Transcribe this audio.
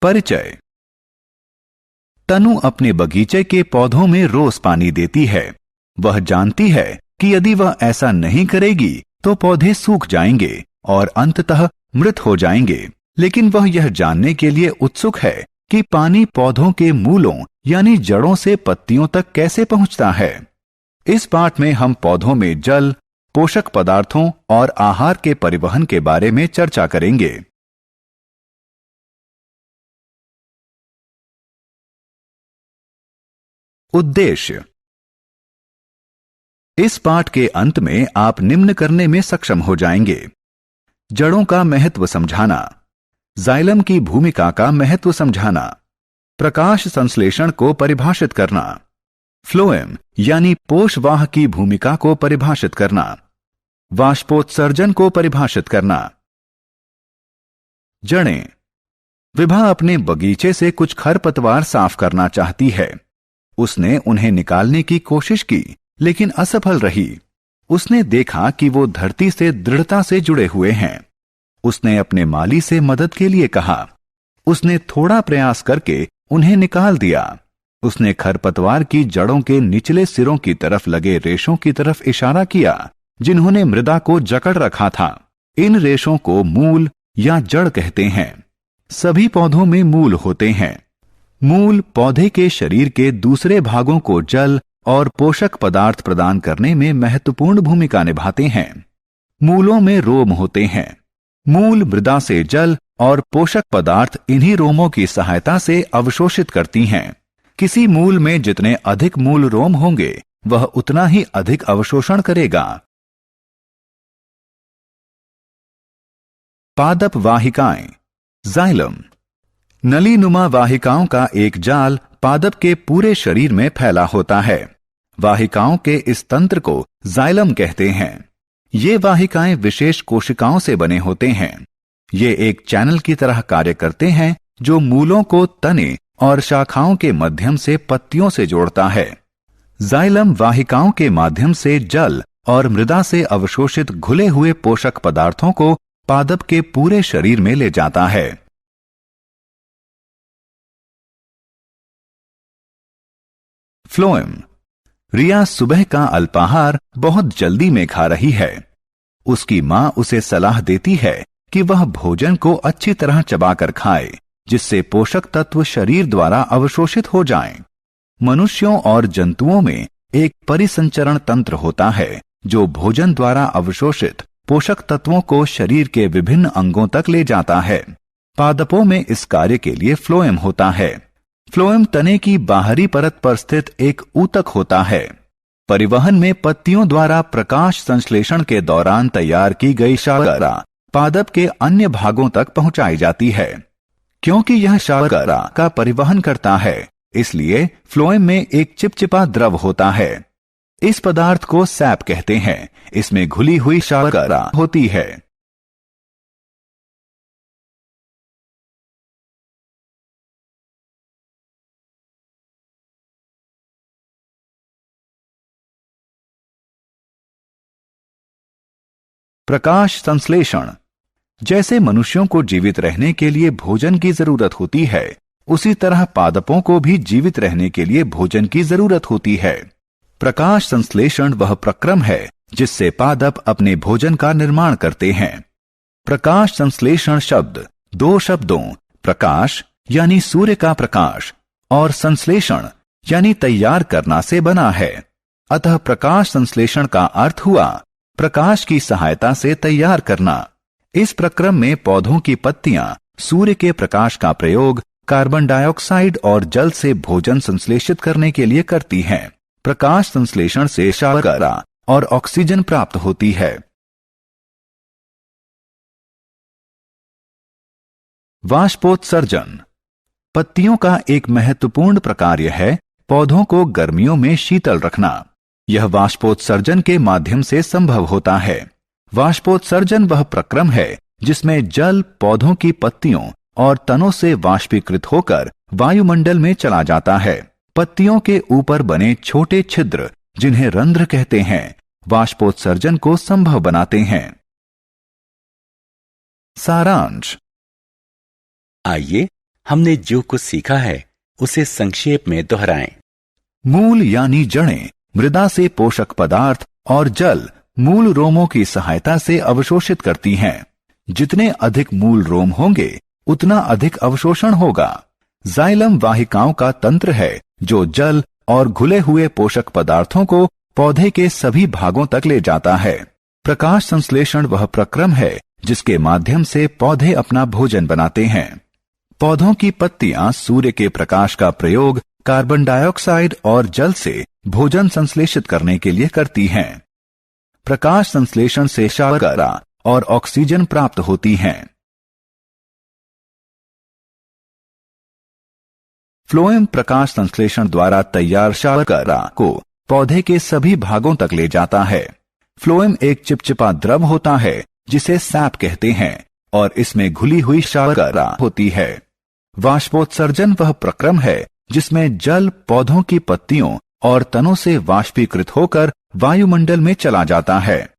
परिचय। तनु अपने बगीचे के पौधों में रोज पानी देती है। वह जानती है कि यदि वह ऐसा नहीं करेगी तो पौधे सूख जाएंगे और अंततः मृत हो जाएंगे, लेकिन वह यह जानने के लिए उत्सुक है कि पानी पौधों के मूलों यानी जड़ों से पत्तियों तक कैसे पहुंचता है। इस पाठ में हम पौधों में जल, पोषक पदार्थों और आहार के परिवहन के बारे में चर्चा करेंगे। उद्देश्य। इस पाठ के अंत में आप निम्न करने में सक्षम हो जाएंगे: जड़ों का महत्व समझाना, जाइलम की भूमिका का महत्व समझाना, प्रकाश संश्लेषण को परिभाषित करना, फ्लोएम यानी पोषवाह की भूमिका को परिभाषित करना, वाष्पोत्सर्जन को परिभाषित करना। जड़ें। विभा अपने बगीचे से कुछ खरपतवार साफ करना चाहती है। उसने उन्हें निकालने की कोशिश की, लेकिन असफल रही। उसने देखा कि वो धरती से दृढ़ता से जुड़े हुए हैं। उसने अपने माली से मदद के लिए कहा। उसने थोड़ा प्रयास करके उन्हें निकाल दिया। उसने खरपतवार की जड़ों के निचले सिरों की तरफ लगे रेशों की तरफ इशारा किया, जिन्होंने मृदा को जकड़ रखा था। इन रेशों को मूल या जड़ कहते हैं। सभी पौधों में मूल होते हैं। मूल पौधे के शरीर के दूसरे भागों को जल और पोषक पदार्थ प्रदान करने में महत्वपूर्ण भूमिका निभाते हैं। मूलों में रोम होते हैं। मूल मृदा से जल और पोषक पदार्थ इन्हीं रोमों की सहायता से अवशोषित करती हैं। किसी मूल में जितने अधिक मूल रोम होंगे, वह उतना ही अधिक अवशोषण करेगा। पादप वाहिकाएं, जाइलम। नलीनुमा वाहिकाओं का एक जाल पादप के पूरे शरीर में फैला होता है। वाहिकाओं के इस तंत्र को जाइलम कहते हैं। ये वाहिकाएं विशेष कोशिकाओं से बने होते हैं। ये एक चैनल की तरह कार्य करते हैं जो मूलों को तने और शाखाओं के माध्यम से पत्तियों से जोड़ता है। जाइलम वाहिकाओं के माध्यम से जल और मृदा से अवशोषित घुले हुए पोषक पदार्थों को पादप के पूरे शरीर में ले जाता है। फ्लोएम। रिया सुबह का अल्पाहार बहुत जल्दी में खा रही है। उसकी मां उसे सलाह देती है कि वह भोजन को अच्छी तरह चबाकर खाए, जिससे पोषक तत्व शरीर द्वारा अवशोषित हो जाएं। मनुष्यों और जंतुओं में एक परिसंचरण तंत्र होता है जो भोजन द्वारा अवशोषित पोषक तत्वों को शरीर के विभिन्न अंगों तक ले जाता है। पादपों में इस कार्य के लिए फ्लोएम होता है। फ्लोएम तने की बाहरी परत पर स्थित एक ऊतक होता है। परिवहन में पत्तियों द्वारा प्रकाश संश्लेषण के दौरान तैयार की गई शर्करा पादप के अन्य भागों तक पहुंचाई जाती है। क्योंकि यह शर्करा का परिवहन करता है, इसलिए फ्लोएम में एक चिपचिपा द्रव होता है। इस पदार्थ को सैप कहते हैं। इसमें घुली हुई शर्करा होती है। प्रकाश संश्लेषण। जैसे मनुष्यों को जीवित रहने के लिए भोजन की जरूरत होती है, उसी तरह पादपों को भी जीवित रहने के लिए भोजन की जरूरत होती है। प्रकाश संश्लेषण वह प्रक्रम है जिससे पादप अपने भोजन का निर्माण करते हैं। प्रकाश संश्लेषण शब्द दो शब्दों प्रकाश यानी सूर्य का प्रकाश और संश्लेषण यानी तैयार करना से बना है। अतः प्रकाश संश्लेषण का अर्थ हुआ प्रकाश की सहायता से तैयार करना। इस प्रक्रम में पौधों की पत्तियां सूर्य के प्रकाश का प्रयोग कार्बन डाइऑक्साइड और जल से भोजन संश्लेषित करने के लिए करती हैं। प्रकाश संश्लेषण से शर्करा और ऑक्सीजन प्राप्त होती है। वाष्पोत्सर्जन। पत्तियों का एक महत्वपूर्ण प्रकार्य है पौधों को गर्मियों में शीतल रखना। यह वाष्पोत्सर्जन के माध्यम से संभव होता है। वाष्पोत्सर्जन वह प्रक्रम है जिसमें जल पौधों की पत्तियों और तनों से वाष्पीकृत होकर वायुमंडल में चला जाता है। पत्तियों के ऊपर बने छोटे छिद्र, जिन्हें रंध्र कहते हैं, वाष्पोत्सर्जन को संभव बनाते हैं। सारांश। आइए हमने जो कुछ सीखा है उसे संक्षेप में दोहराएं। मूल यानी जड़ें मृदा से पोषक पदार्थ और जल मूल रोमों की सहायता से अवशोषित करती हैं। जितने अधिक मूल रोम होंगे उतना अधिक अवशोषण होगा। जाइलम वाहिकाओं का तंत्र है जो जल और घुले हुए पोषक पदार्थों को पौधे के सभी भागों तक ले जाता है। प्रकाश संश्लेषण वह प्रक्रम है जिसके माध्यम से पौधे अपना भोजन बनाते हैं। पौधों की पत्तियां सूर्य के प्रकाश का प्रयोग कार्बन डाइऑक्साइड और जल से भोजन संश्लेषित करने के लिए करती हैं। प्रकाश संश्लेषण से शर्करा और ऑक्सीजन प्राप्त होती हैं। फ्लोएम प्रकाश संश्लेषण द्वारा तैयार शर्करा को पौधे के सभी भागों तक ले जाता है। फ्लोएम एक चिपचिपा द्रव होता है जिसे सैप कहते हैं और इसमें घुली हुई शर्करा होती है। वाष्पोत्सर्जन वह प्रक्रम है जिसमें जल पौधों की पत्तियों और तनों से वाष्पीकृत होकर वायुमंडल में चला जाता है।